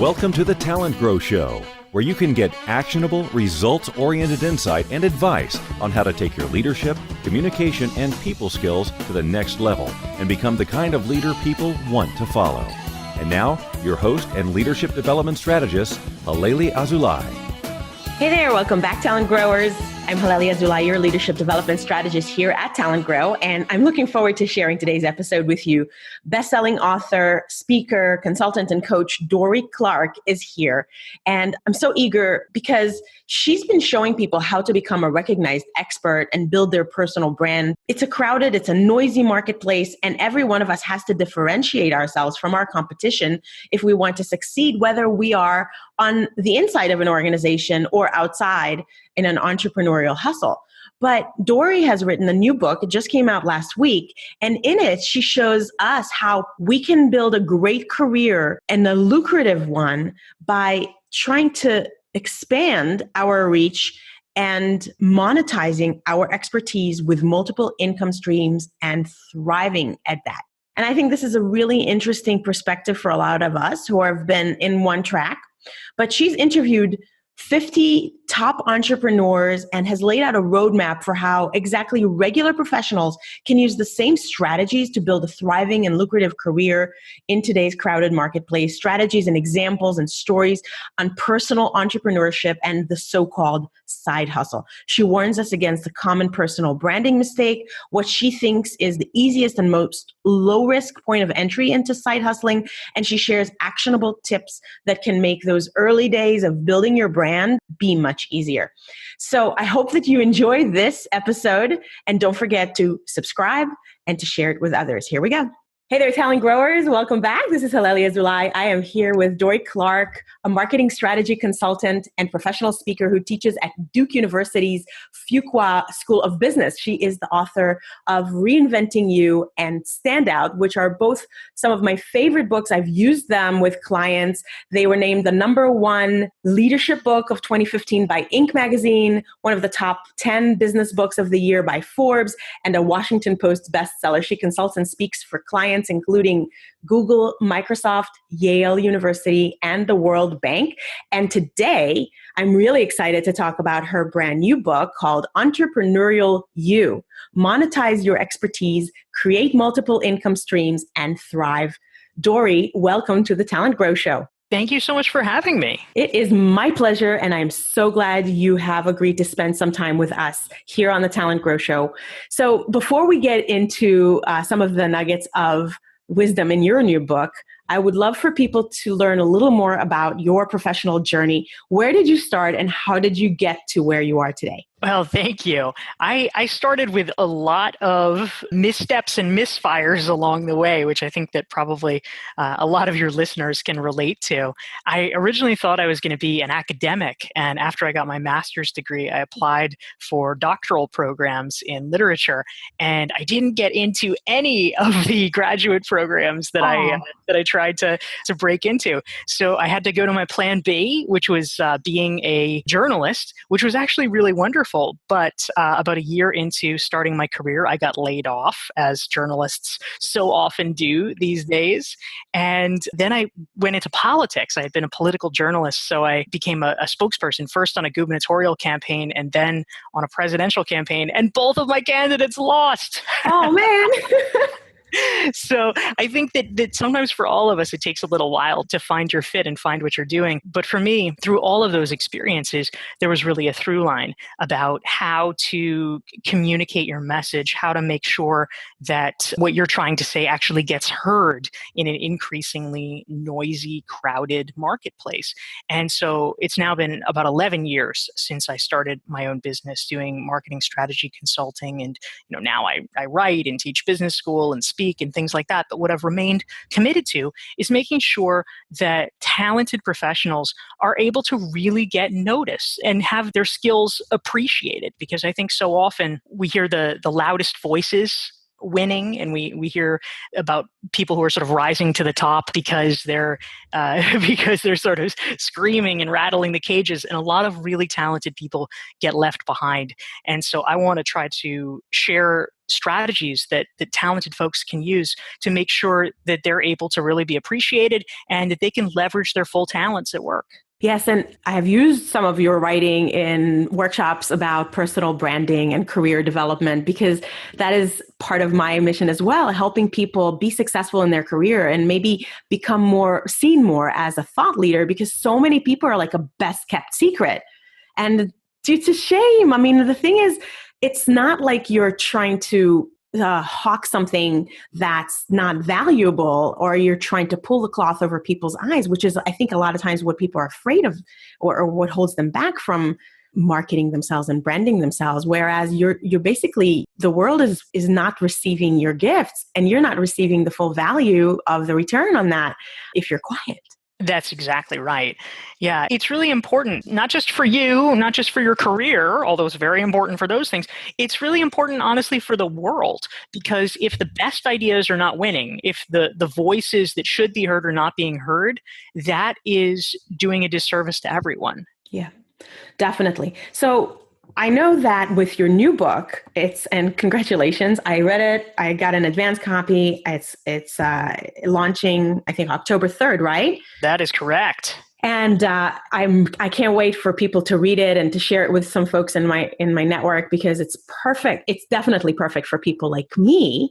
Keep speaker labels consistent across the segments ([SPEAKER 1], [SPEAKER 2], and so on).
[SPEAKER 1] Welcome to the TalentGrow Show, where you can get actionable, results-oriented insight and advice on how to take your leadership, communication, and people skills to the next level and become the kind of leader people want to follow. And now, your host and leadership development strategist, Halelly Azulay.
[SPEAKER 2] Hey there, welcome back, Talent Growers. I'm Halelly Azulay, your leadership development strategist here at TalentGrow, and I'm looking forward to sharing today's episode with you. Best-selling author, speaker, consultant, and coach Dorie Clark is here, and I'm so eager because she's been showing people how to become a recognized expert and build their personal brand. It's a crowded, it's a noisy marketplace, and every one of us has to differentiate ourselves from our competition if we want to succeed, whether we are on the inside of an organization or outside in an entrepreneurial hustle. But Dorie has written a new book. It just came out last week. And in it, she shows us how we can build a great career and a lucrative one by trying to expand our reach and monetizing our expertise with multiple income streams and thriving at that. And I think this is a really interesting perspective for a lot of us who have been in one track. But she's interviewed 50 top entrepreneurs and has laid out a roadmap for how exactly regular professionals can use the same strategies to build a thriving and lucrative career in today's crowded marketplace, strategies and examples and stories on personal entrepreneurship and the so-called side hustle. She warns us against the common personal branding mistake, what she thinks is the easiest and most low-risk point of entry into side hustling, and she shares actionable tips that can make those early days of building your brand be much easier. So I hope that you enjoy this episode, and don't forget to subscribe and to share it with others. Here we go. Hey there, Talent Growers. Welcome back. This is Halelly Azulay. I am here with Dorie Clark, a marketing strategy consultant and professional speaker who teaches at Duke University's Fuqua School of Business. She is the author of Reinventing You and Standout, which are both some of my favorite books. I've used them with clients. They were named the #1 leadership book of 2015 by Inc. magazine, one of the top 10 business books of the year by Forbes, and a Washington Post bestseller. She consults and speaks for clients including Google, Microsoft, Yale University, and the World Bank. And today, I'm really excited to talk about her brand new book called Entrepreneurial You. Monetize your expertise, create multiple income streams, and thrive. Dorie, welcome to the Talent Grow Show.
[SPEAKER 3] Thank you so much for having me.
[SPEAKER 2] It is my pleasure, and I'm so glad you have agreed to spend some time with us here on the Talent Grow Show. So before we get into some of the nuggets of wisdom in your new book, I would love for people to learn a little more about your professional journey. Where did you start, and how did you get to where you are today?
[SPEAKER 3] Well, thank you. I started with a lot of missteps and misfires along the way, which I think that probably a lot of your listeners can relate to. I originally thought I was going to be an academic, and after I got my master's degree, I applied for doctoral programs in literature, and I didn't get into any of the graduate programs that I tried to break into. So I had to go to my plan B, which was being a journalist, which was actually really wonderful. But about a year into starting my career, I got laid off, as journalists so often do these days. And then I went into politics. I had been a political journalist, so I became a spokesperson, first on a gubernatorial campaign and then on a presidential campaign. And both of my candidates lost.
[SPEAKER 2] Oh, man.
[SPEAKER 3] So I think that sometimes for all of us, it takes a little while to find your fit and find what you're doing. But for me, through all of those experiences, there was really a through line about how to communicate your message, how to make sure that what you're trying to say actually gets heard in an increasingly noisy, crowded marketplace. And so it's now been about 11 years since I started my own business doing marketing strategy consulting. And now I write and teach business school and speak and things like that. But what I've remained committed to is making sure that talented professionals are able to really get noticed and have their skills appreciated. Because I think so often we hear the loudest voices winning, and we hear about people who are sort of rising to the top because they're because they're sort of screaming and rattling the cages, and a lot of really talented people get left behind. And so I want to try to share strategies that talented folks can use to make sure that they're able to really be appreciated and that they can leverage their full talents at work.
[SPEAKER 2] Yes, and I have used some of your writing in workshops about personal branding and career development, because that is part of my mission as well, helping people be successful in their career and maybe become seen more as a thought leader, because so many people are like a best kept secret. And it's a shame. I mean, the thing is, it's not like you're trying to hawk something that's not valuable, or you're trying to pull the cloth over people's eyes, which is, I think, a lot of times what people are afraid of, or what holds them back from marketing themselves and branding themselves. Whereas you're basically, the world is not receiving your gifts, and you're not receiving the full value of the return on that if you're quiet.
[SPEAKER 3] That's exactly right. Yeah, it's really important, not just for you, not just for your career, although it's very important for those things. It's really important, honestly, for the world, because if the best ideas are not winning, if the voices that should be heard are not being heard, that is doing a disservice to everyone.
[SPEAKER 2] Yeah, definitely. So I know that with your new book, and congratulations, I read it. I got an advance copy. It's launching, I think, October 3rd, right?
[SPEAKER 3] That is correct.
[SPEAKER 2] And I can't wait for people to read it and to share it with some folks in my network, because it's perfect. It's definitely perfect for people like me,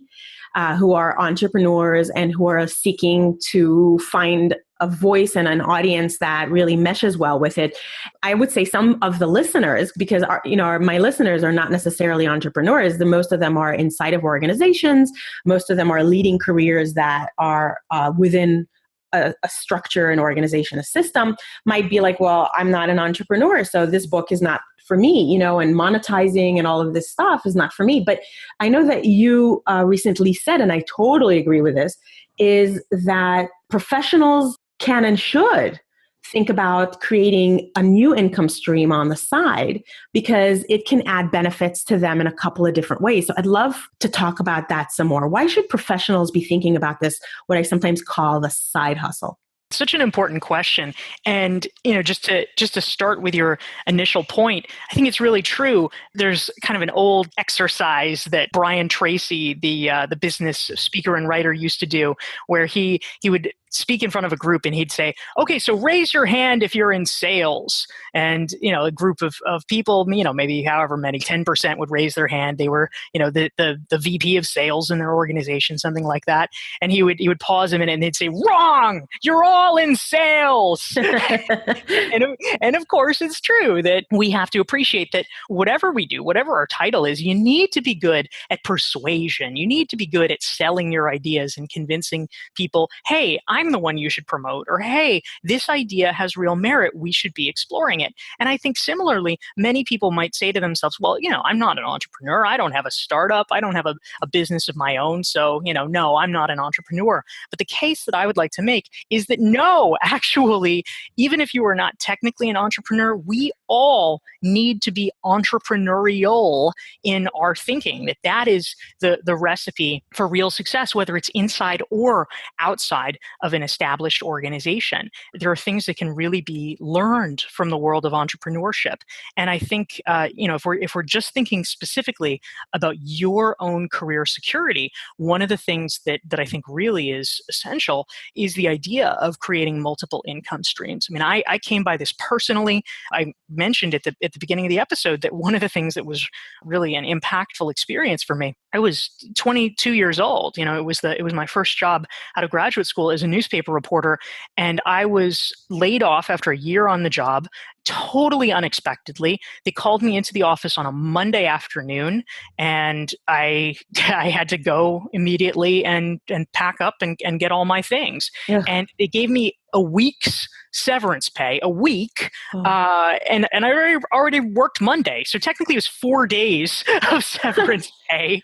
[SPEAKER 2] who are entrepreneurs and who are seeking to find a voice and an audience that really meshes well with it. I would say some of the listeners, because my listeners are not necessarily entrepreneurs. Most of them are inside of organizations. Most of them are leading careers that are within a structure, an organization, a system. Might be like, well, I'm not an entrepreneur, so this book is not for me, and monetizing and all of this stuff is not for me. But I know that you recently said, and I totally agree with this, is that professionals can and should think about creating a new income stream on the side, because it can add benefits to them in a couple of different ways. So I'd love to talk about that some more. Why should professionals be thinking about this, what I sometimes call the side hustle?
[SPEAKER 3] Such an important question. And, just to start with your initial point, I think it's really true. There's kind of an old exercise that Brian Tracy, the business speaker and writer, used to do, where he would speak in front of a group and he'd say, okay, so raise your hand if you're in sales. And, a group of people, maybe however many, 10% would raise their hand. They were, the VP of sales in their organization, something like that. And he would pause a minute and they'd say, wrong, you're all in sales. and of course, it's true that we have to appreciate that whatever we do, whatever our title is, you need to be good at persuasion. You need to be good at selling your ideas and convincing people, hey, I'm the one you should promote, or hey, this idea has real merit, we should be exploring it. And I think similarly, many people might say to themselves, well, I'm not an entrepreneur, I don't have a startup, I don't have a business of my own, so, no, I'm not an entrepreneur. But the case that I would like to make is that no, actually, even if you are not technically an entrepreneur, we all need to be entrepreneurial in our thinking, that is the recipe for real success, whether it's inside or outside of an established organization. There are things that can really be learned from the world of entrepreneurship. And I think, if we're just thinking specifically about your own career security, one of the things that I think really is essential is the idea of creating multiple income streams. I mean, I came by this personally. I mentioned at the beginning of the episode that one of the things that was really an impactful experience for me, I was 22 years old. It was my first job out of graduate school as a newspaper reporter, and I was laid off after a year on the job, totally unexpectedly. They called me into the office on a Monday afternoon, and I had to go immediately and pack up and get all my things. Yeah. And they gave me a week's severance pay, a week, and I already worked Monday, so technically it was 4 days of severance pay.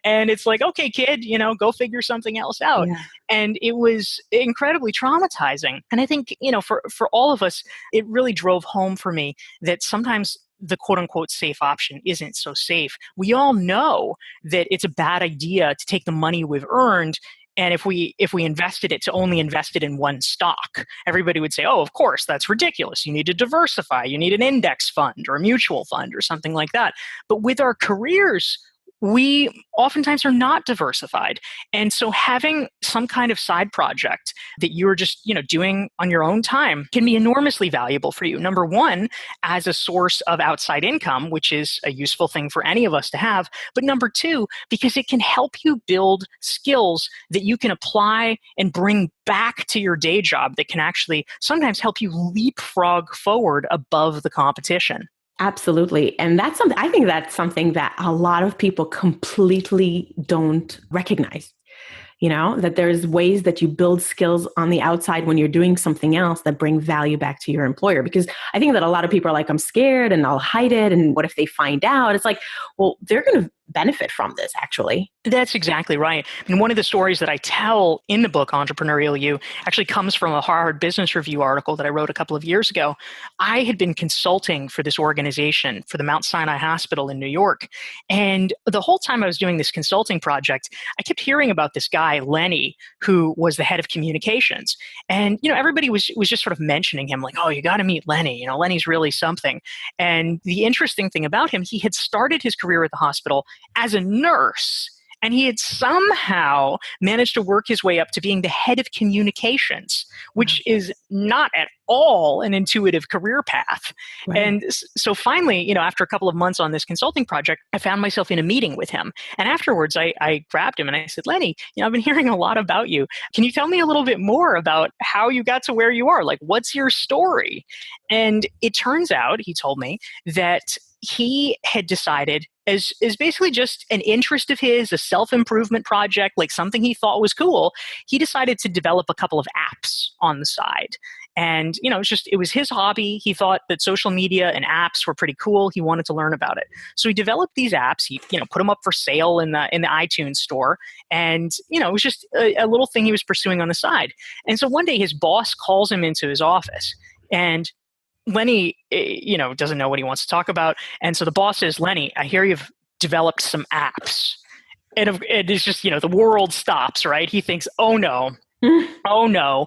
[SPEAKER 3] And it's like, okay, kid, go figure something else out. Yeah. And it was incredibly traumatizing. And I think, for all of us, it really drove home for me that sometimes the quote unquote safe option isn't so safe. We all know that it's a bad idea to take the money we've earned, and if we invested it, to only invest it in one stock. Everybody would say, oh, of course, that's ridiculous. You need to diversify. You need an index fund or a mutual fund or something like that. But with our careers, we oftentimes are not diversified. And so having some kind of side project that you're just, doing on your own time can be enormously valuable for you. Number one, as a source of outside income, which is a useful thing for any of us to have. But number two, because it can help you build skills that you can apply and bring back to your day job that can actually sometimes help you leapfrog forward above the competition.
[SPEAKER 2] Absolutely. And I think that's something that a lot of people completely don't recognize. That there's ways that you build skills on the outside when you're doing something else that bring value back to your employer. Because I think that a lot of people are like, I'm scared and I'll hide it. And what if they find out? It's like, well, they're going to benefit from this, actually.
[SPEAKER 3] That's exactly right. And one of the stories that I tell in the book, Entrepreneurial You, actually comes from a Harvard Business Review article that I wrote a couple of years ago. I had been consulting for this organization for the Mount Sinai Hospital in New York. And the whole time I was doing this consulting project, I kept hearing about this guy, Lenny, who was the head of communications. And, everybody was just sort of mentioning him like, oh, you got to meet Lenny. Lenny's really something. And the interesting thing about him, he had started his career at the hospital as a nurse. And he had somehow managed to work his way up to being the head of communications, which is not at all an intuitive career path. Right. And so finally, after a couple of months on this consulting project, I found myself in a meeting with him. And afterwards, I grabbed him and I said, Lenny, I've been hearing a lot about you. Can you tell me a little bit more about how you got to where you are? Like, what's your story? And it turns out, he told me, that he had decided as basically just an interest of his, a self-improvement project, like something he thought was cool, he decided to develop a couple of apps on the side. And, it was his hobby. He thought that social media and apps were pretty cool. He wanted to learn about it. So he developed these apps. He, put them up for sale in the iTunes store. And, it was just a little thing he was pursuing on the side. And so one day his boss calls him into his office, and Lenny, doesn't know what he wants to talk about. And so the boss says, Lenny, I hear you've developed some apps. And it's just, the world stops, right? He thinks, oh no. Oh no.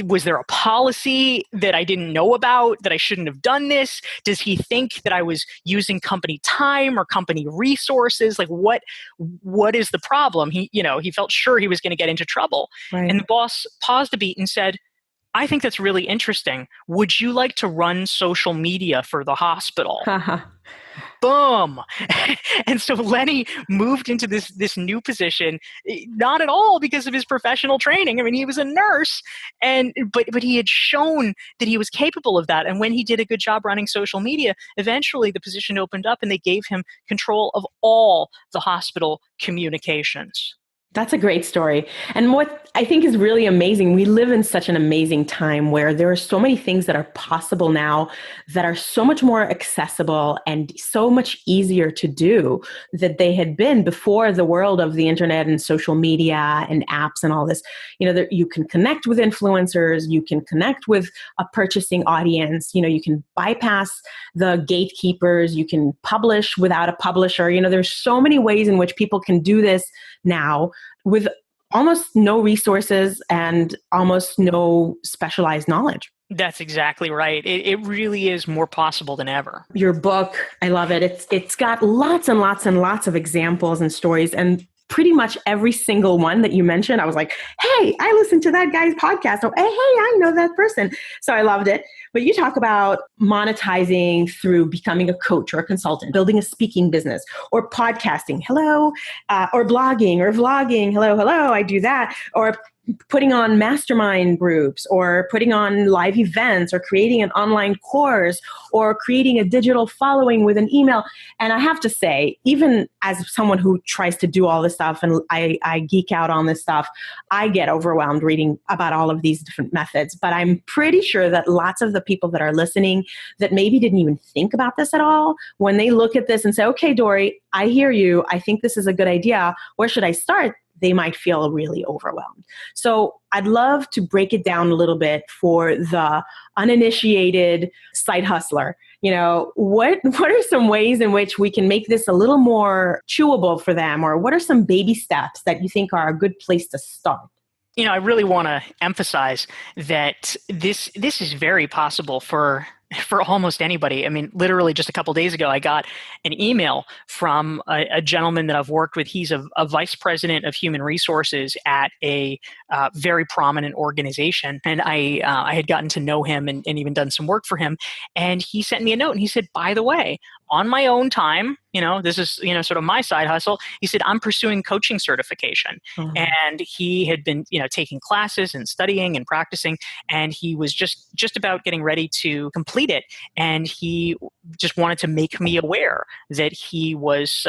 [SPEAKER 3] Was there a policy that I didn't know about that I shouldn't have done this? Does he think that I was using company time or company resources? Like what is the problem? He felt sure he was going to get into trouble. Right. And the boss paused a beat and said, I think that's really interesting. Would you like to run social media for the hospital? Boom. And so Lenny moved into this new position, not at all because of his professional training. I mean, he was a nurse, but he had shown that he was capable of that. And when he did a good job running social media, eventually the position opened up and they gave him control of all the hospital communications.
[SPEAKER 2] That's a great story. And what I think is really amazing, we live in such an amazing time where there are so many things that are possible now that are so much more accessible and so much easier to do than they had been before the world of the internet and social media and apps and all this. You can connect with influencers, you can connect with a purchasing audience, you can bypass the gatekeepers, you can publish without a publisher. There's so many ways in which people can do this now with almost no resources and almost no specialized knowledge.
[SPEAKER 3] That's exactly right. It really is more possible than ever.
[SPEAKER 2] Your book, I love it. It's got lots and lots and lots of examples and stories, and pretty much every single one that you mentioned, I was like, hey, I listened to that guy's podcast. Oh, hey, I know that person. So I loved it. But you talk about monetizing through becoming a coach or a consultant, building a speaking business, or podcasting, hello, or blogging or vlogging, hello, I do that, or putting on mastermind groups, or putting on live events, or creating an online course, or creating a digital following with an email. And I have to say, even as someone who tries to do all this stuff, and I geek out on this stuff, I get overwhelmed reading about all of these different methods. But I'm pretty sure that lots of the people that are listening that maybe didn't even think about this at all, when they look at this and say, okay, Dorie, I hear you. I think this is a good idea. Where should I start? They might feel really overwhelmed. So I'd love to break it down a little bit for the uninitiated side hustler what are some ways in which we can make this a little more chewable for them? Or what are some baby steps that you think are a good place to start?
[SPEAKER 3] I really want to emphasize that this is very possible for almost anybody. I mean, literally just a couple of days ago, I got an email from a gentleman that I've worked with. He's a vice president of human resources at a very prominent organization. And I had gotten to know him and even done some work for him. And he sent me a note and he said, by the way, on my own time, this is, sort of my side hustle. He said, I'm pursuing coaching certification. Mm-hmm. And he had been, taking classes and studying and practicing. And he was just about getting ready to complete it. And he just wanted to make me aware that he was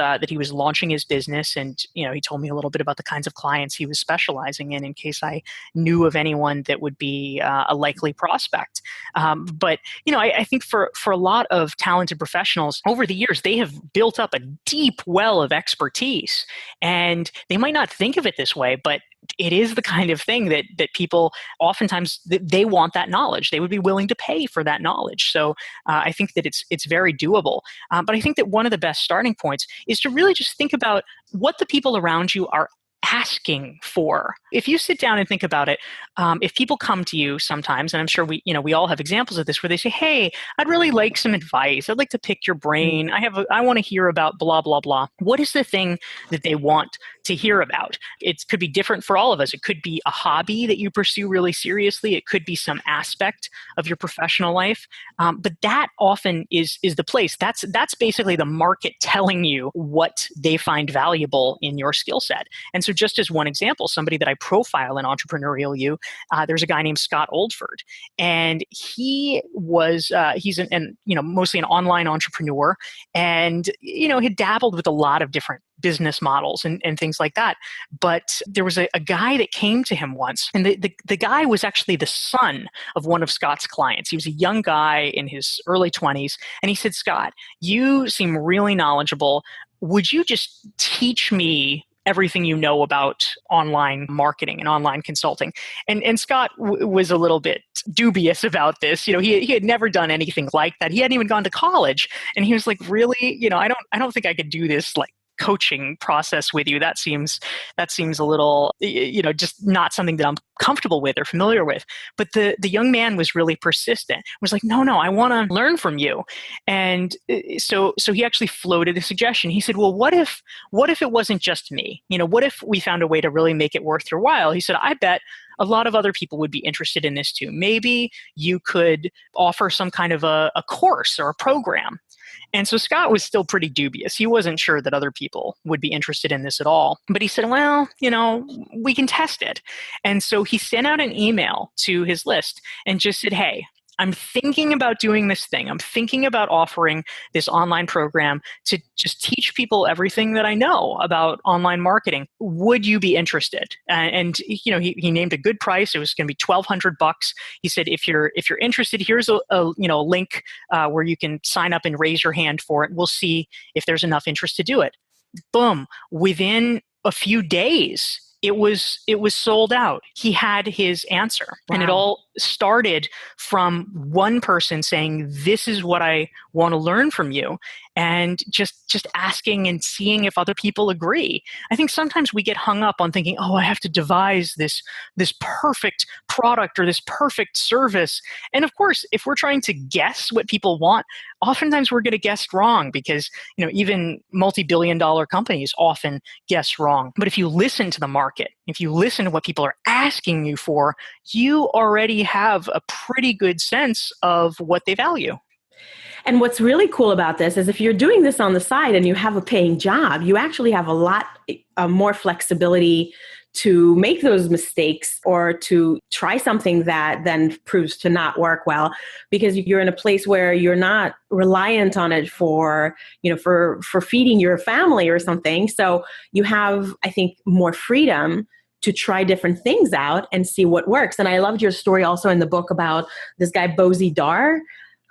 [SPEAKER 3] launching his business. And, he told me a little bit about the kinds of clients he was specializing in case I knew of anyone that would be a likely prospect. But, I think for a lot of talented professionals over the years, they have built up a deep well of expertise, and they might not think of it this way, but it is the kind of thing that people oftentimes they want that knowledge. They would be willing to pay for that knowledge. So I think that it's very doable. But I think that one of the best starting points is to really just think about what the people around you are asking for. If you sit down and think about it, if people come to you sometimes, and I'm sure we all have examples of this, where they say, "Hey, I'd really like some advice. I'd like to pick your brain. I want to hear about blah blah blah." What is the thing that they want to hear about? It could be different for all of us. It could be a hobby that you pursue really seriously. It could be some aspect of your professional life. But that often is the place. That's basically the market telling you what they find valuable in your skill set. And so just as one example, somebody that I profile in Entrepreneurial You, there's a guy named Scott Oldford, and he's mostly an online entrepreneur, and had dabbled with a lot of different business models and things like that. But there was a guy that came to him once, and the guy was actually the son of one of Scott's clients. He was a young guy in his early 20s, and he said, "Scott, you seem really knowledgeable. Would you just teach me everything you know about online marketing and online consulting?" And Scott was a little bit dubious about this. He had never done anything like that. He hadn't even gone to college. And he was like, "Really? I don't think I could do this like coaching process with you. That seems a little, just not something that I'm comfortable with or familiar with." But the young man was really persistent, was like, no, I want to learn from you. And so he actually floated a suggestion. He said, well, what if it wasn't just me? What if we found a way to really make it worth your while? He said, I bet a lot of other people would be interested in this too. Maybe you could offer some kind of a course or a program. And so Scott was still pretty dubious. He wasn't sure that other people would be interested in this at all. But he said, well, we can test it. And so he sent out an email to his list and just said, hey, I'm thinking about doing this thing. I'm thinking about offering this online program to just teach people everything that I know about online marketing. Would you be interested? And he named a good price. It was going to be $1,200. He said, if you're interested, here's a link where you can sign up and raise your hand for it. We'll see if there's enough interest to do it. Boom! Within a few days, it was sold out. He had his answer. Wow. And it all started from one person saying, this is what I want to learn from you, and just asking and seeing if other people agree. I think sometimes we get hung up on thinking, I have to devise this perfect product or this perfect service. And of course, if we're trying to guess what people want, oftentimes we're going to guess wrong, because even multi-billion-dollar companies often guess wrong. But if you listen to the market, if you listen to what people are asking you for, you already have a pretty good sense of what they value.
[SPEAKER 2] And what's really cool about this is if you're doing this on the side and you have a paying job, you actually have a lot more flexibility to make those mistakes or to try something that then proves to not work well, because you're in a place where you're not reliant on it for feeding your family or something. So you have, I think, more freedom to try different things out and see what works. And I loved your story also in the book about this guy, Bozy Dar,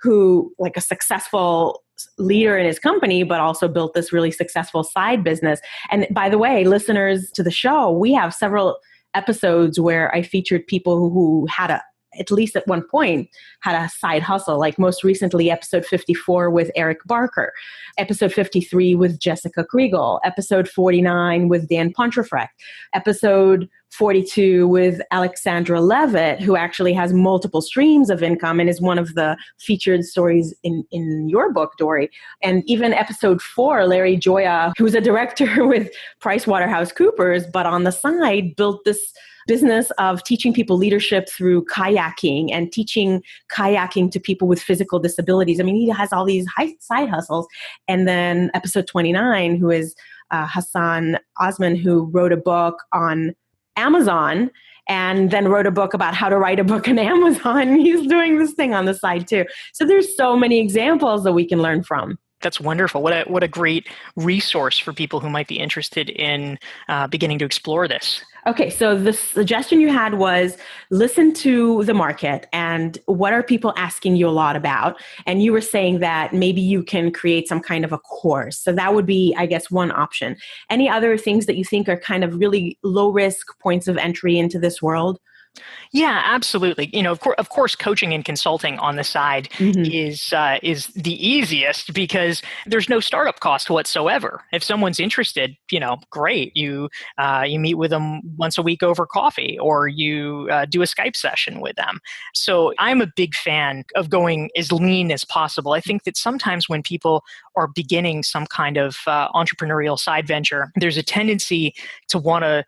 [SPEAKER 2] who, like, a successful leader in his company, but also built this really successful side business. And by the way, listeners to the show, we have several episodes where I featured people who had a at least at one point, had a side hustle. Like most recently, episode 54 with Eric Barker, episode 53 with Jessica Kriegel, episode 49 with Dan Pontefract, episode 42 with Alexandra Levitt, who actually has multiple streams of income and is one of the featured stories in your book, Dorie. And even episode 4, Larry Joya, who's a director with PricewaterhouseCoopers, but on the side built this business of teaching people leadership through kayaking and teaching kayaking to people with physical disabilities. I mean, he has all these side hustles. And then episode 29, who is Hassan Osman, who wrote a book on Amazon and then wrote a book about how to write a book on Amazon. He's doing this thing on the side too. So there's so many examples that we can learn from.
[SPEAKER 3] That's wonderful. What a great resource for people who might be interested in beginning to explore this.
[SPEAKER 2] Okay, so the suggestion you had was listen to the market and what are people asking you a lot about? And you were saying that maybe you can create some kind of a course. So that would be, I guess, one option. Any other things that you think are kind of really low risk points of entry into this world?
[SPEAKER 3] Yeah, absolutely. Of course, coaching and consulting on the side is the easiest because there's no startup cost whatsoever. If someone's interested, great. You meet with them once a week over coffee, or you do a Skype session with them. So I'm a big fan of going as lean as possible. I think that sometimes when people are beginning some kind of entrepreneurial side venture, there's a tendency to want to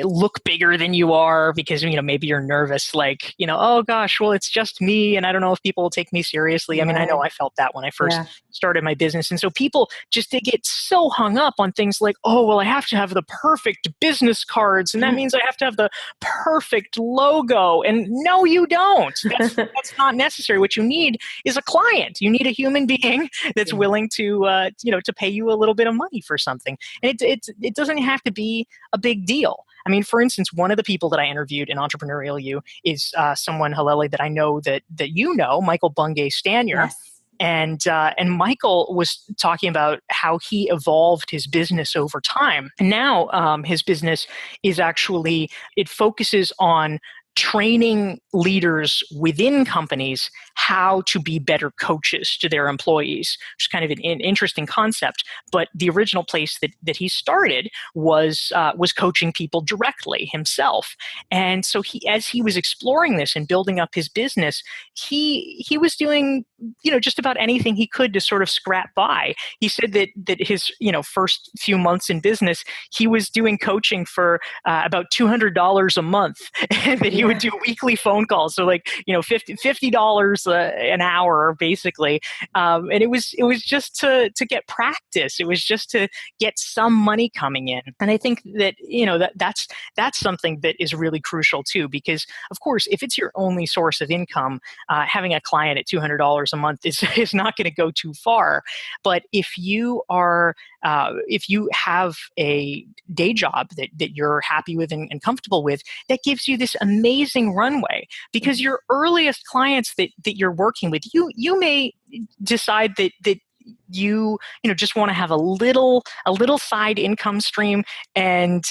[SPEAKER 3] look bigger than you are because, maybe you're nervous, like, oh gosh, well, it's just me. And I don't know if people will take me seriously. I mean, I know I felt that when I first started my business. And so people they get so hung up on things like, oh, well, I have to have the perfect business cards. And that means I have to have the perfect logo. And no, you don't. That's not necessary. What you need is a client. You need a human being that's willing to, to pay you a little bit of money for something. And it doesn't have to be a big deal. I mean, for instance, one of the people that I interviewed in Entrepreneurial You is someone, Halelly, that I know that you know, Michael Bungay-Stanier.
[SPEAKER 2] Yes.
[SPEAKER 3] And Michael was talking about how he evolved his business over time. Now his business is actually, it focuses on training leaders within companies how to be better coaches to their employees, which is kind of an interesting concept. But the original place that he started was coaching people directly himself. And so as he was exploring this and building up his business, he was doing just about anything he could to sort of scrap by. He said that his first few months in business, he was doing coaching for about $200 a month, and that he would do weekly phone calls. So like, $50 an hour, basically. And it was just to get practice. It was just to get some money coming in. And I think that, that's something that is really crucial too, because of course, if it's your only source of income, having a client at $200 a month is not going to go too far. But if you have a day job that you're happy with and comfortable with, that gives you this amazing runway, because your earliest clients that you're working with, you may decide that you just want to have a little side income stream. And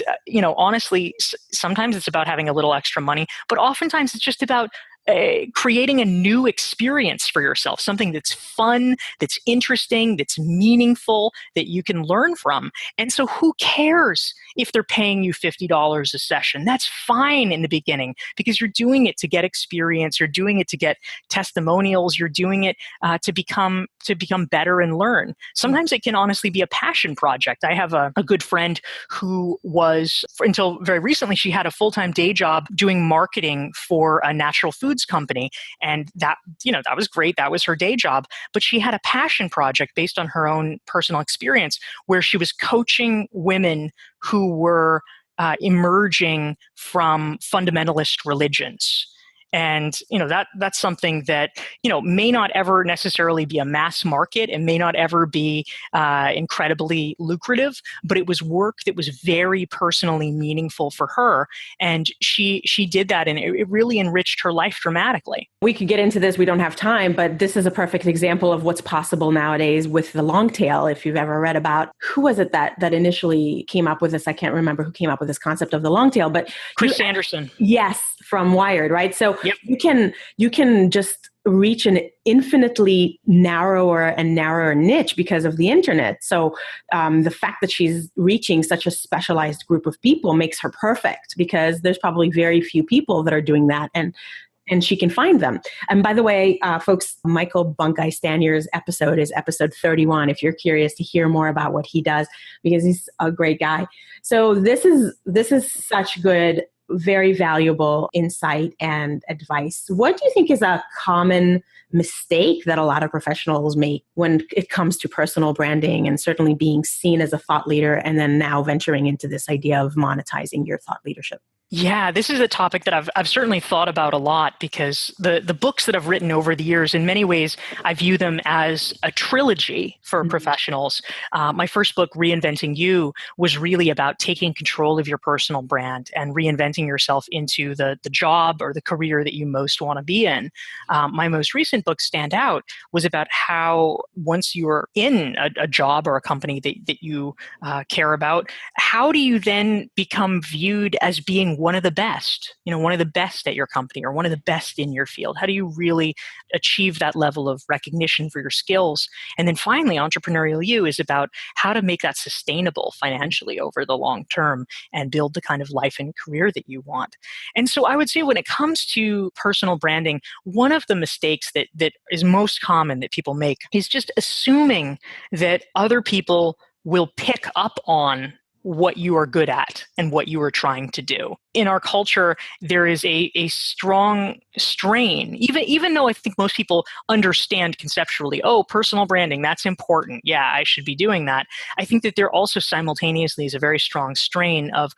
[SPEAKER 3] honestly, sometimes it's about having a little extra money, but oftentimes it's just about creating a new experience for yourself, something that's fun, that's interesting, that's meaningful, that you can learn from. And so who cares if they're paying you $50 a session? That's fine in the beginning, because you're doing it to get experience, you're doing it to get testimonials, you're doing it to become better and learn. Sometimes it can honestly be a passion project. I have a good friend who was, until very recently, she had a full-time day job doing marketing for a natural foods company. And that was great. That was her day job. But she had a passion project based on her own personal experience, where she was coaching women who were emerging from fundamentalist religions. And, that's something that, may not ever necessarily be a mass market and may not ever be incredibly lucrative, but it was work that was very personally meaningful for her. And she did that, and it really enriched her life dramatically.
[SPEAKER 2] We could get into this. We don't have time, but this is a perfect example of what's possible nowadays with the long tail. If you've ever read about, who was it that initially came up with this? I can't remember who came up with this concept of the long tail, but
[SPEAKER 3] Chris Sanderson.
[SPEAKER 2] Yes, from Wired, right? So
[SPEAKER 3] Yep.
[SPEAKER 2] you can just reach an infinitely narrower and narrower niche because of the internet. So the fact that she's reaching such a specialized group of people makes her perfect, because there's probably very few people that are doing that, and she can find them. And by the way, folks, Michael Bunkeye-Stanier's episode is episode 31, if you're curious to hear more about what he does, because he's a great guy. So this is such good, very valuable insight and advice. What do you think is a common mistake that a lot of professionals make when it comes to personal branding, and certainly being seen as a thought leader, and then now venturing into this idea of monetizing your thought leadership?
[SPEAKER 3] Yeah, this is a topic that I've certainly thought about a lot, because the books that I've written over the years, in many ways, I view them as a trilogy for professionals. My first book, Reinventing You, was really about taking control of your personal brand and reinventing yourself into the job or the career that you most want to be in. My most recent book, Stand Out, was about how once you're in a job or a company that you care about, how do you then become viewed as being one of the best at your company, or one of the best in your field? How do you really achieve that level of recognition for your skills? And then finally, Entrepreneurial You is about how to make that sustainable financially over the long term and build the kind of life and career that you want. And so I would say, when it comes to personal branding, one of the mistakes that is most common that people make is just assuming that other people will pick up on what you are good at and what you are trying to do. In our culture, there is a strong strain, even though I think most people understand conceptually, oh, personal branding, that's important. Yeah, I should be doing that. I think that there also simultaneously is a very strong strain of,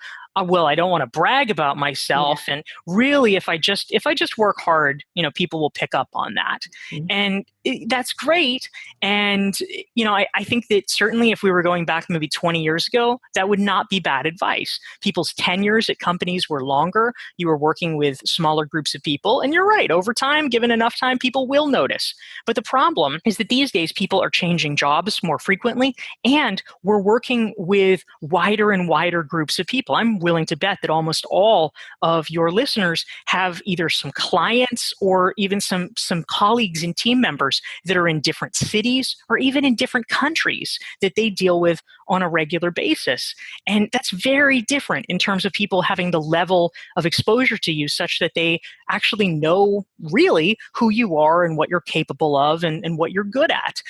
[SPEAKER 3] well, I don't want to brag about myself. Yeah. And really, if I just work hard, people will pick up on that. Mm-hmm. And that's great. And, I think that certainly if we were going back maybe 20 years ago, that would not be bad advice. People's tenures at companies were longer. You were working with smaller groups of people. And you're right, over time, given enough time, people will notice. But the problem is that these days people are changing jobs more frequently, and we're working with wider and wider groups of people. I'm willing to bet that almost all of your listeners have either some clients or even some colleagues and team members that are in different cities or even in different countries that they deal with on a regular basis. And that's very different in terms of people having the level of exposure to you such that they actually know really who you are and what you're capable of and what you're good at.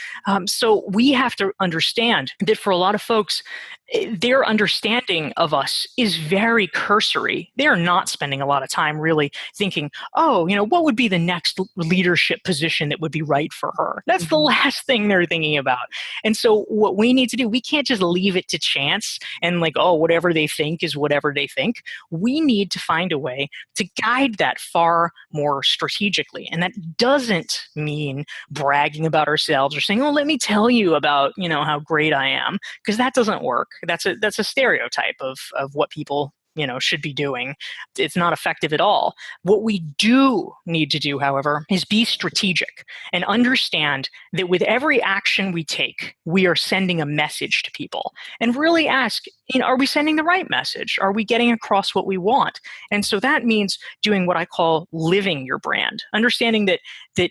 [SPEAKER 3] So we have to understand that for a lot of folks, their understanding of us is very cursory. They are not spending a lot of time really thinking, oh, what would be the next leadership position that would be right for her? That's the last thing they're thinking about. And so what we need to do, we can't just leave it to chance and whatever they think is whatever they think. We need to find a way to guide that far more strategically. And that doesn't mean bragging about ourselves or saying, oh, let me tell you about, how great I am, because that doesn't work. That's a stereotype of what people should be doing. It's not effective at all. What we do need to do, however, is be strategic and understand that with every action we take, we are sending a message to people, and really ask, are we sending the right message? Are we getting across what we want? And so that means doing what I call living your brand, understanding that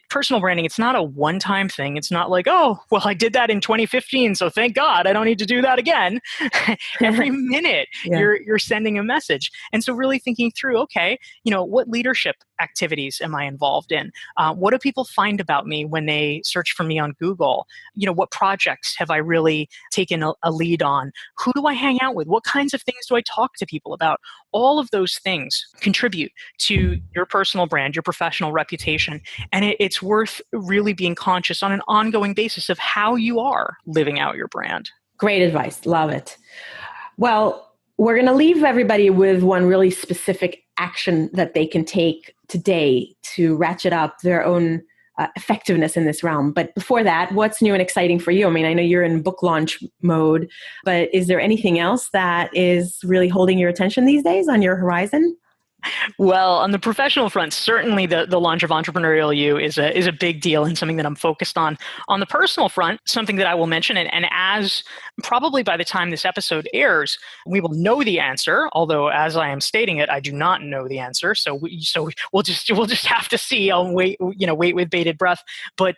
[SPEAKER 3] personal branding, it's not a one-time thing. It's not like, oh, well, I did that in 2015, so thank God I don't need to do that again. Every minute you're sending a message. And so really thinking through, okay, what leadership activities am I involved in? What do people find about me when they search for me on Google? What projects have I really taken a lead on? Who do I hang out with? What kinds of things do I talk to people about? All of those things contribute to your personal brand, your professional reputation. And it's worth really being conscious on an ongoing basis of how you are living out your brand.
[SPEAKER 2] Great advice. Love it. Well, we're going to leave everybody with one really specific action that they can take today to ratchet up their own effectiveness in this realm. But before that, what's new and exciting for you? I mean, I know you're in book launch mode, but is there anything else that is really holding your attention these days on your horizon?
[SPEAKER 3] Well, on the professional front, certainly the launch of Entrepreneurial You is a big deal and something that I'm focused on. On the personal front, something that I will mention, and as probably by the time this episode airs, we will know the answer. Although, as I am stating it, I do not know the answer. So we'll just have to see. I'll wait with bated breath. But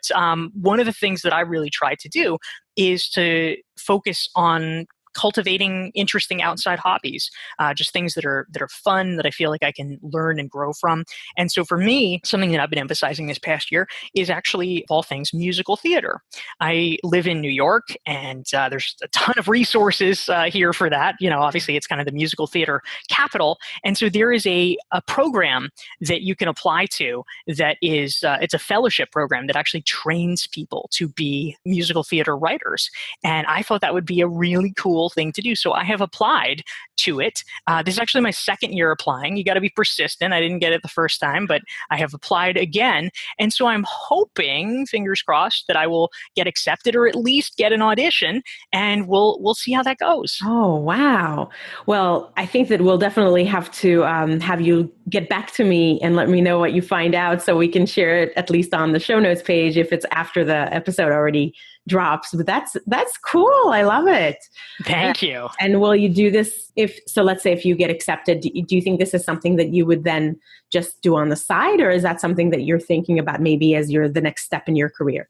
[SPEAKER 3] one of the things that I really try to do is to focus on cultivating interesting outside hobbies, just things that are fun, that I feel like I can learn and grow from. And so for me, something that I've been emphasizing this past year is actually, of all things, musical theater. I live in New York, and there's a ton of resources here for that. Obviously it's kind of the musical theater capital. And so there is a program that you can apply to that is, it's a fellowship program that actually trains people to be musical theater writers. And I thought that would be a really cool thing to do. So I have applied to it. This is actually my second year applying. You got to be persistent. I didn't get it the first time, but I have applied again. And so I'm hoping, fingers crossed, that I will get accepted or at least get an audition, and we'll see how that goes.
[SPEAKER 2] Oh, wow. Well, I think that we'll definitely have to have you get back to me and let me know what you find out so we can share it at least on the show notes page if it's after the episode already drops. But that's cool. I love it.
[SPEAKER 3] Thank you.
[SPEAKER 2] And will you do this let's say if you get accepted, do you think this is something that you would then just do on the side, or is that something that you're thinking about maybe as the next step in your career?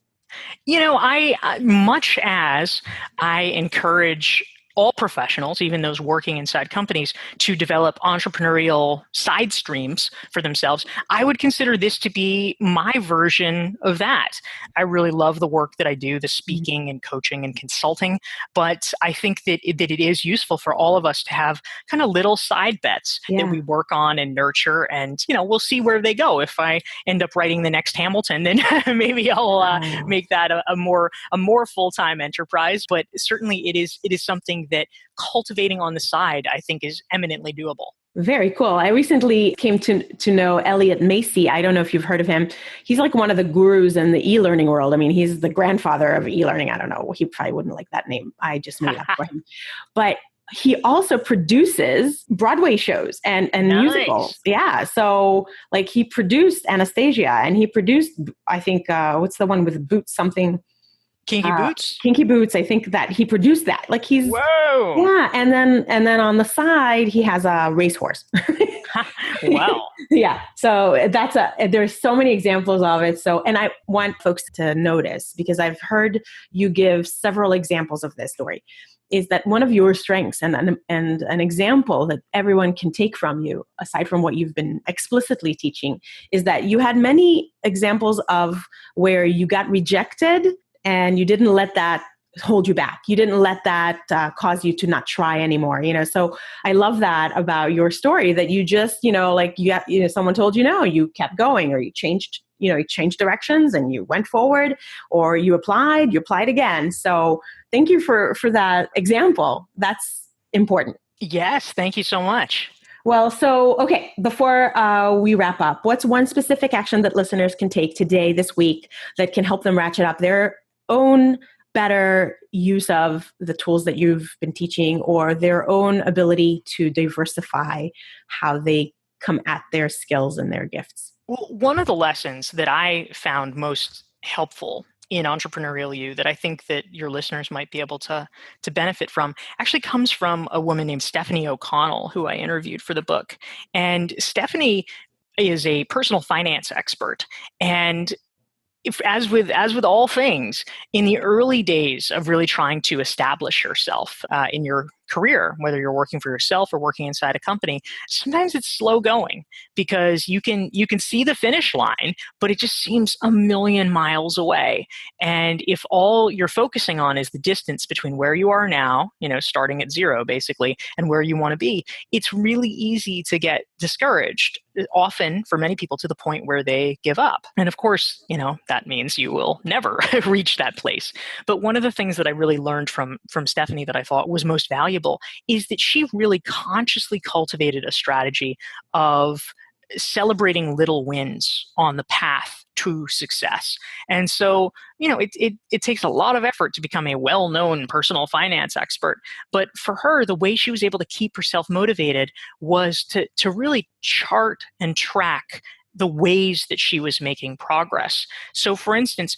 [SPEAKER 3] I much as I encourage all professionals, even those working inside companies, to develop entrepreneurial side streams for themselves, I would consider this to be my version of that. I really love the work that I do, the speaking and coaching and consulting, but I think that it is useful for all of us to have kind of little side bets that we work on and nurture, and we'll see where they go. If I end up writing the next Hamilton, then maybe I'll make that a more full-time enterprise. But certainly it is something that cultivating on the side, I think, is eminently doable.
[SPEAKER 2] Very cool. I recently came to know Elliot Macy. I don't know if you've heard of him. He's like one of the gurus in the e-learning world. I mean, he's the grandfather of e-learning. I don't know. He probably wouldn't like that name. I just made up for him. But he also produces Broadway shows and musicals. Yeah. So like he produced Anastasia, and he produced, I think, what's the one with Boots something?
[SPEAKER 3] Kinky Boots?
[SPEAKER 2] Kinky Boots. I think that he produced that. Like he's,
[SPEAKER 3] whoa.
[SPEAKER 2] Yeah. And then on the side, he has a racehorse.
[SPEAKER 3] Wow.
[SPEAKER 2] Yeah. So there's so many examples of it. So, and I want folks to notice, because I've heard you give several examples of this, Dorie, is that one of your strengths and an example that everyone can take from you, aside from what you've been explicitly teaching, is that you had many examples of where you got rejected and you didn't let that hold you back. You didn't let that cause you to not try anymore. So I love that about your story, that you just, someone told you no, you kept going, or you changed directions and you went forward, or you applied again. So thank you for that example. That's important.
[SPEAKER 3] Yes. Thank you so much.
[SPEAKER 2] Well, so, okay, before we wrap up, what's one specific action that listeners can take today, this week, that can help them ratchet up their own better use of the tools that you've been teaching, or their own ability to diversify how they come at their skills and their gifts?
[SPEAKER 3] Well, one of the lessons that I found most helpful in Entrepreneurial You that I think that your listeners might be able to benefit from actually comes from a woman named Stephanie O'Connell, who I interviewed for the book. And Stephanie is a personal finance expert. And as with all things, in the early days of really trying to establish yourself in your career, whether you're working for yourself or working inside a company, sometimes it's slow going, because you can see the finish line, but it just seems a million miles away. And if all you're focusing on is the distance between where you are now, starting at zero basically, and where you want to be, it's really easy to get discouraged, often for many people to the point where they give up. And of course, that means you will never reach that place. But one of the things that I really learned from Stephanie that I thought was most valuable is that she really consciously cultivated a strategy of celebrating little wins on the path to success. And so, it takes a lot of effort to become a well-known personal finance expert. But for her, the way she was able to keep herself motivated was to really chart and track the ways that she was making progress. So for instance,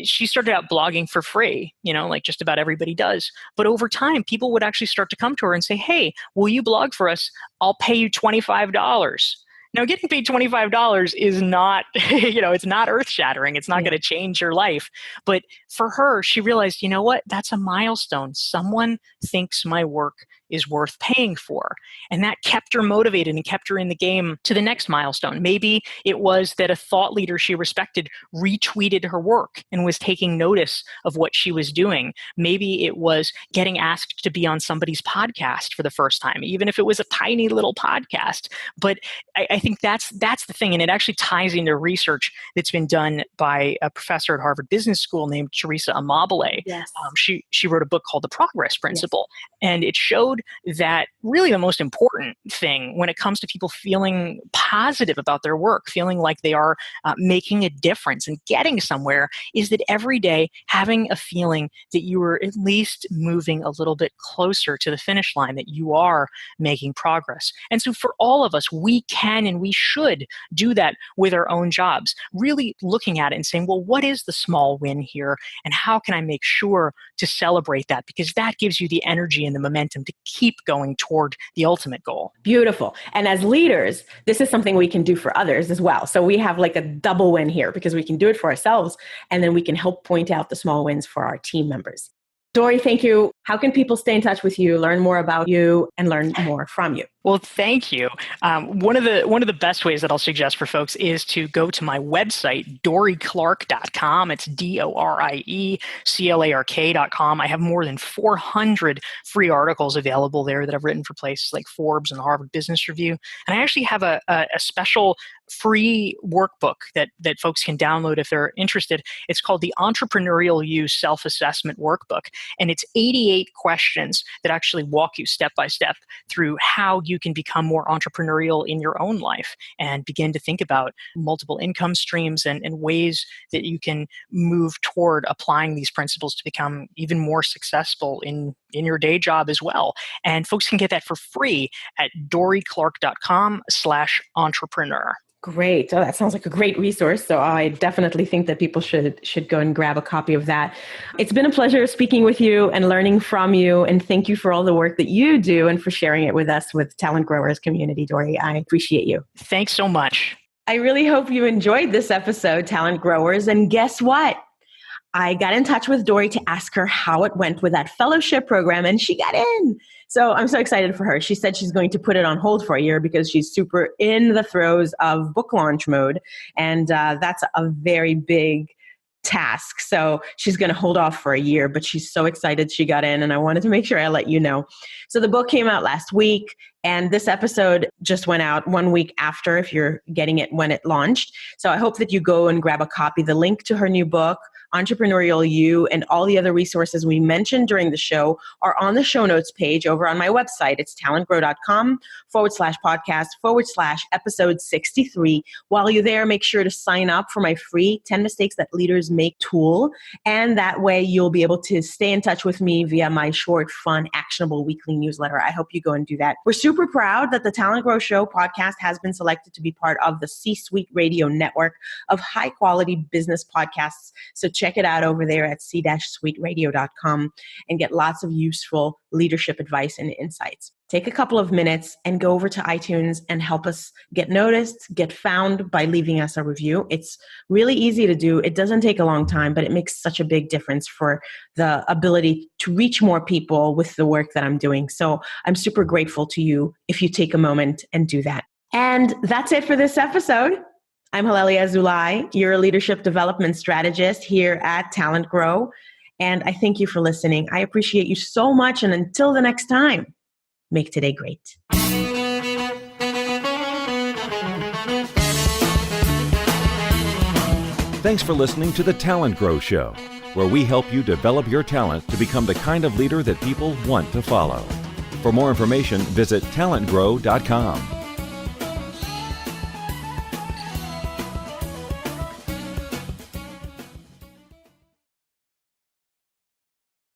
[SPEAKER 3] she started out blogging for free, like just about everybody does. But over time, people would actually start to come to her and say, hey, will you blog for us? I'll pay you $25. Now, getting paid $25 is not, it's not earth-shattering. It's not going to change your life. But for her, she realized, what? That's a milestone. Someone thinks my work is worth paying for. And that kept her motivated and kept her in the game to the next milestone. Maybe it was that a thought leader she respected retweeted her work and was taking notice of what she was doing. Maybe it was getting asked to be on somebody's podcast for the first time, even if it was a tiny little podcast. But I think that's the thing. And it actually ties into research that's been done by a professor at Harvard Business School named Teresa Amabile.
[SPEAKER 2] Yes.
[SPEAKER 3] She wrote a book called The Progress Principle. Yes. And it showed that really the most important thing when it comes to people feeling positive about their work, feeling like they are making a difference and getting somewhere, is that every day having a feeling that you are at least moving a little bit closer to the finish line, that you are making progress. And so for all of us, we can and we should do that with our own jobs, really looking at it and saying, well, what is the small win here? And how can I make sure to celebrate that? Because that gives you the energy and the momentum to keep going toward the ultimate goal.
[SPEAKER 2] Beautiful. And as leaders, this is something we can do for others as well. So we have like a double win here because we can do it for ourselves and then we can help point out the small wins for our team members. Dorie, thank you. How can people stay in touch with you, learn more about you, and learn more from you?
[SPEAKER 3] Well, thank you. One of the best ways that I'll suggest for folks is to go to my website, DorieClark.com. It's DorieClark.com. I have more than 400 free articles available there that I've written for places like Forbes and the Harvard Business Review. And I actually have a special free workbook that folks can download if they're interested. It's called the Entrepreneurial You Self-Assessment Workbook. And it's 88 questions that actually walk you step by step through how you can become more entrepreneurial in your own life and begin to think about multiple income streams and ways that you can move toward applying these principles to become even more successful in your day job as well. And folks can get that for free at DorieClark.com/entrepreneur.
[SPEAKER 2] Great. Oh, that sounds like a great resource. So I definitely think that people should go and grab a copy of that. It's been a pleasure speaking with you and learning from you. And thank you for all the work that you do and for sharing it with us with Talent Growers community, Dorie. I appreciate you.
[SPEAKER 3] Thanks so much.
[SPEAKER 2] I really hope you enjoyed this episode, Talent Growers. And guess what? I got in touch with Dorie to ask her how it went with that fellowship program, and she got in. So I'm so excited for her. She said she's going to put it on hold for a year because she's super in the throes of book launch mode. And that's a very big task. So she's going to hold off for a year, but she's so excited she got in, and I wanted to make sure I let you know. So the book came out last week, and this episode just went out 1 week after if you're getting it when it launched. So I hope that you go and grab a copy. The link to her new book, Entrepreneurial You, and all the other resources we mentioned during the show are on the show notes page over on my website. It's talentgrow.com/podcast/episode63. While you're there, make sure to sign up for my free 10 Mistakes That Leaders Make tool. And that way you'll be able to stay in touch with me via my short, fun, actionable weekly newsletter. I hope you go and do that. We're super proud that the Talent Grow Show podcast has been selected to be part of the C-Suite Radio network of high-quality business podcasts. So check it out over there at c-suiteradio.com and get lots of useful leadership advice and insights. Take a couple of minutes and go over to iTunes and help us get noticed, get found by leaving us a review. It's really easy to do. It doesn't take a long time, but it makes such a big difference for the ability to reach more people with the work that I'm doing. So I'm super grateful to you if you take a moment and do that. And that's it for this episode. I'm Halelly Azulay, your leadership development strategist here at Talent Grow. And I thank you for listening. I appreciate you so much. And until the next time, make today great.
[SPEAKER 1] Thanks for listening to the Talent Grow Show, where we help you develop your talent to become the kind of leader that people want to follow. For more information, visit talentgrow.com.